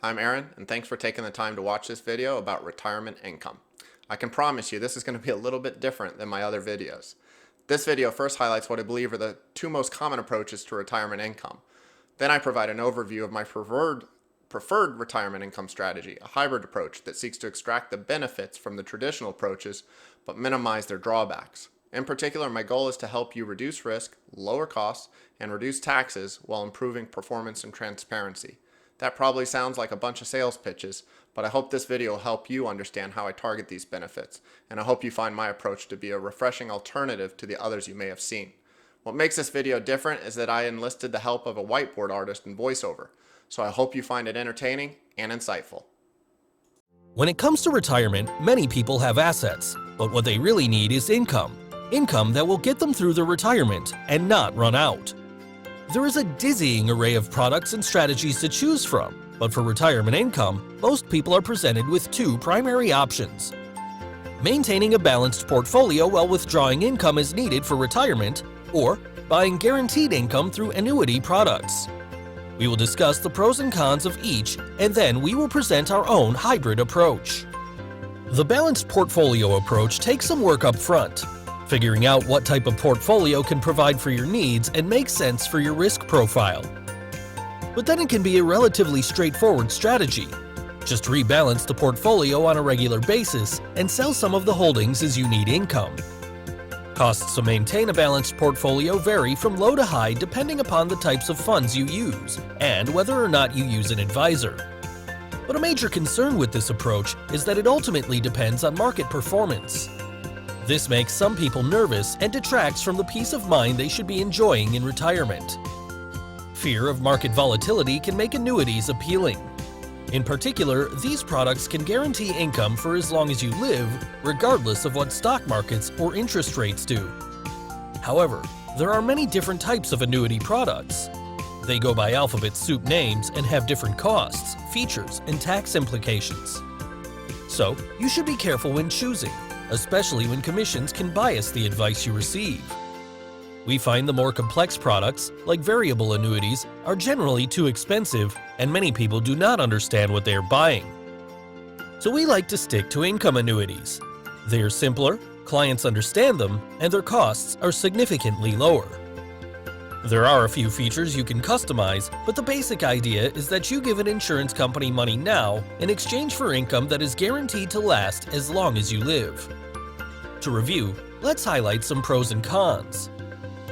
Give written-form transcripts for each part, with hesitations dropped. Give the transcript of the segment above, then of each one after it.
I'm Aaron, and thanks for taking the time to watch this video about retirement income. I can promise you this is going to be a little bit different than my other videos. This video first highlights what I believe are the two most common approaches to retirement income. Then I provide an overview of my preferred retirement income strategy, a hybrid approach that seeks to extract the benefits from the traditional approaches but minimize their drawbacks. In particular, my goal is to help you reduce risk, lower costs, and reduce taxes while improving performance and transparency. That probably sounds like a bunch of sales pitches, but I hope this video will help you understand how I target these benefits, and I hope you find my approach to be a refreshing alternative to the others you may have seen. What makes this video different is that I enlisted the help of a whiteboard artist and voiceover, so I hope you find it entertaining and insightful. When it comes to retirement, many people have assets, but what they really need is income. Income that will get them through their retirement and not run out. There is a dizzying array of products and strategies to choose from, but for retirement income, most people are presented with two primary options: maintaining a balanced portfolio while withdrawing income as needed for retirement, or buying guaranteed income through annuity products. We will discuss the pros and cons of each, and then we will present our own hybrid approach. The balanced portfolio approach takes some work up front. Figuring out what type of portfolio can provide for your needs and make sense for your risk profile. But then it can be a relatively straightforward strategy. Just rebalance the portfolio on a regular basis and sell some of the holdings as you need income. Costs to maintain a balanced portfolio vary from low to high depending upon the types of funds you use and whether or not you use an advisor. But a major concern with this approach is that it ultimately depends on market performance. This makes some people nervous and detracts from the peace of mind they should be enjoying in retirement. Fear of market volatility can make annuities appealing. In particular, these products can guarantee income for as long as you live, regardless of what stock markets or interest rates do. However, there are many different types of annuity products. They go by alphabet soup names and have different costs, features, and tax implications. So, you should be careful when choosing, especially when commissions can bias the advice you receive. We find the more complex products, like variable annuities, are generally too expensive, and many people do not understand what they are buying. So we like to stick to income annuities. They are simpler, clients understand them, and their costs are significantly lower. There are a few features you can customize, but the basic idea is that you give an insurance company money now in exchange for income that is guaranteed to last as long as you live. To review, let's highlight some pros and cons.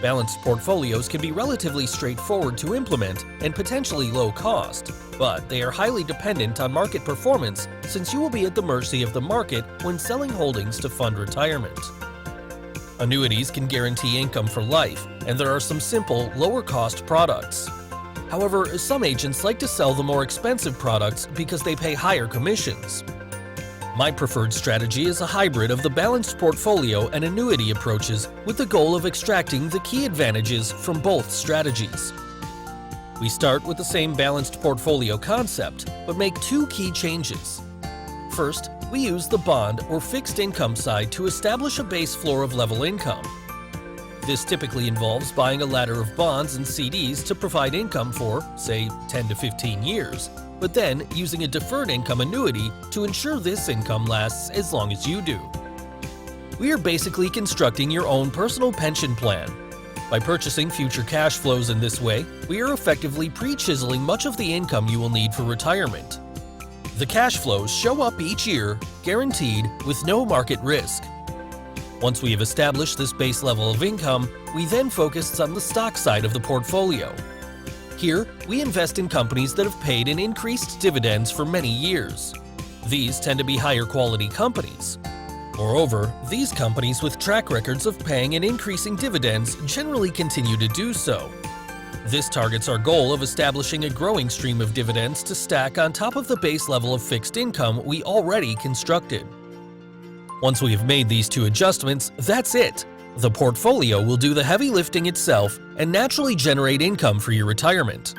Balanced portfolios can be relatively straightforward to implement and potentially low cost, but they are highly dependent on market performance since you will be at the mercy of the market when selling holdings to fund retirement. Annuities can guarantee income for life, and there are some simple, lower-cost products. However, some agents like to sell the more expensive products because they pay higher commissions. My preferred strategy is a hybrid of the balanced portfolio and annuity approaches with the goal of extracting the key advantages from both strategies. We start with the same balanced portfolio concept, but make two key changes. First, we use the bond or fixed income side to establish a base floor of level income. This typically involves buying a ladder of bonds and CDs to provide income for, say, 10 to 15 years, but then using a deferred income annuity to ensure this income lasts as long as you do. We are basically constructing your own personal pension plan. By purchasing future cash flows in this way, we are effectively pre-chiseling much of the income you will need for retirement. The cash flows show up each year, guaranteed, with no market risk. Once we have established this base level of income, we then focus on the stock side of the portfolio. Here, we invest in companies that have paid and increased dividends for many years. These tend to be higher quality companies. Moreover, these companies with track records of paying and increasing dividends generally continue to do so. This targets our goal of establishing a growing stream of dividends to stack on top of the base level of fixed income we already constructed. Once we have made these two adjustments, that's it. The portfolio will do the heavy lifting itself and naturally generate income for your retirement.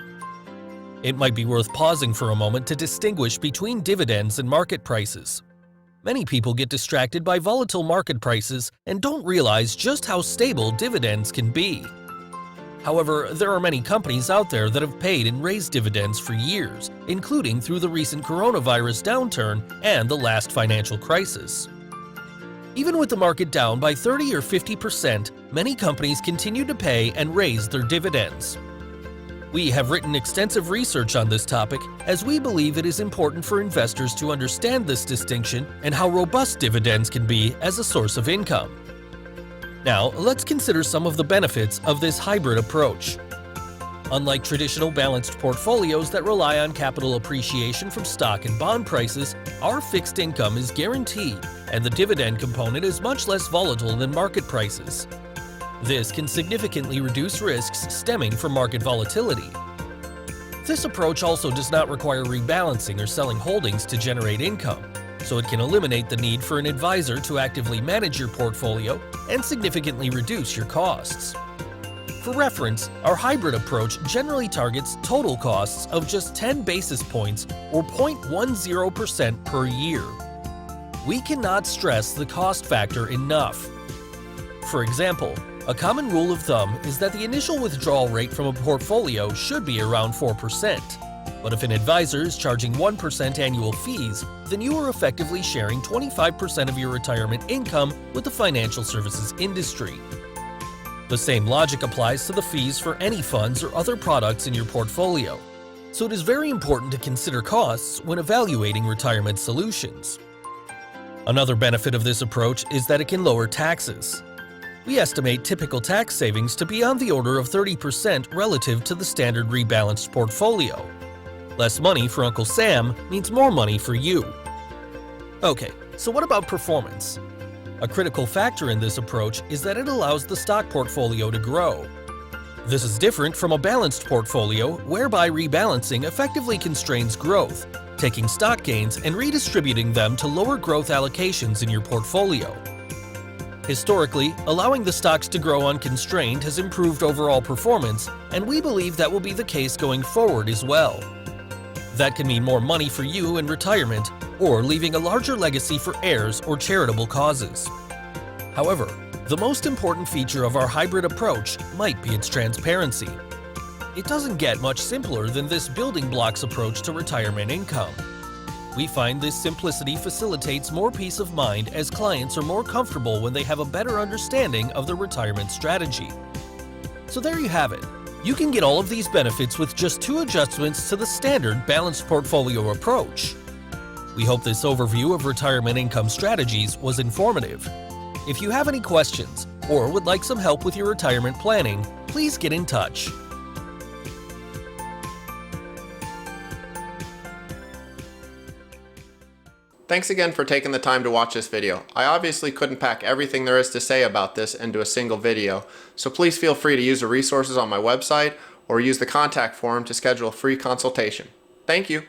It might be worth pausing for a moment to distinguish between dividends and market prices. Many people get distracted by volatile market prices and don't realize just how stable dividends can be. However, there are many companies out there that have paid and raised dividends for years, including through the recent coronavirus downturn and the last financial crisis. Even with the market down by 30 or 50%, many companies continue to pay and raise their dividends. We have written extensive research on this topic as we believe it is important for investors to understand this distinction and how robust dividends can be as a source of income. Now, let's consider some of the benefits of this hybrid approach. Unlike traditional balanced portfolios that rely on capital appreciation from stock and bond prices, our fixed income is guaranteed, and the dividend component is much less volatile than market prices. This can significantly reduce risks stemming from market volatility. This approach also does not require rebalancing or selling holdings to generate income, so it can eliminate the need for an advisor to actively manage your portfolio and significantly reduce your costs. For reference, our hybrid approach generally targets total costs of just 10 basis points or 0.10% per year. We cannot stress the cost factor enough. For example, a common rule of thumb is that the initial withdrawal rate from a portfolio should be around 4%. But if an advisor is charging 1% annual fees, then you are effectively sharing 25% of your retirement income with the financial services industry. The same logic applies to the fees for any funds or other products in your portfolio. So it is very important to consider costs when evaluating retirement solutions. Another benefit of this approach is that it can lower taxes. We estimate typical tax savings to be on the order of 30% relative to the standard rebalanced portfolio. Less money for Uncle Sam means more money for you. Okay, so what about performance? A critical factor in this approach is that it allows the stock portfolio to grow. This is different from a balanced portfolio whereby rebalancing effectively constrains growth, taking stock gains and redistributing them to lower growth allocations in your portfolio. Historically, allowing the stocks to grow unconstrained has improved overall performance, and we believe that will be the case going forward as well. That can mean more money for you in retirement, or leaving a larger legacy for heirs or charitable causes. However, the most important feature of our hybrid approach might be its transparency. It doesn't get much simpler than this building blocks approach to retirement income. We find this simplicity facilitates more peace of mind as clients are more comfortable when they have a better understanding of their retirement strategy. So there you have it. You can get all of these benefits with just 2 adjustments to the standard balanced portfolio approach. We hope this overview of retirement income strategies was informative. If you have any questions or would like some help with your retirement planning, please get in touch. Thanks again for taking the time to watch this video. I obviously couldn't pack everything there is to say about this into a single video, so please feel free to use the resources on my website or use the contact form to schedule a free consultation. Thank you.